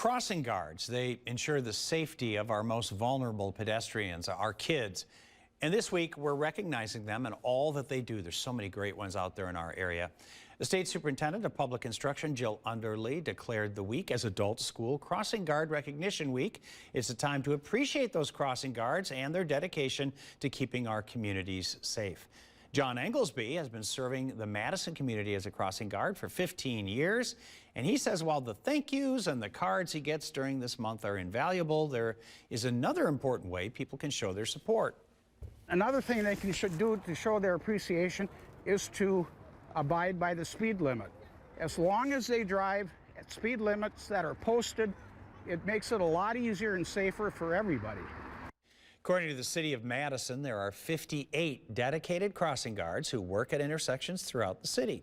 Crossing guards, they ensure the safety of our most vulnerable pedestrians, our kids. And this week, we're recognizing them and all that they do. There's so many great ones out there in our area. The State Superintendent of Public Instruction, Jill Underly, declared the week as Adult School Crossing Guard Recognition Week. It's a time to appreciate those crossing guards and their dedication to keeping our communities safe. John Englesby has been serving the Madison community as a crossing guard for 15 years, and he says while the thank yous and the cards he gets during this month are invaluable, there is another important way people can show their support. Another thing they should do to show their appreciation is to abide by the speed limit. As long as they drive at speed limits that are posted, it makes it a lot easier and safer for everybody. According to the City of Madison, there are 58 dedicated crossing guards who work at intersections throughout the city.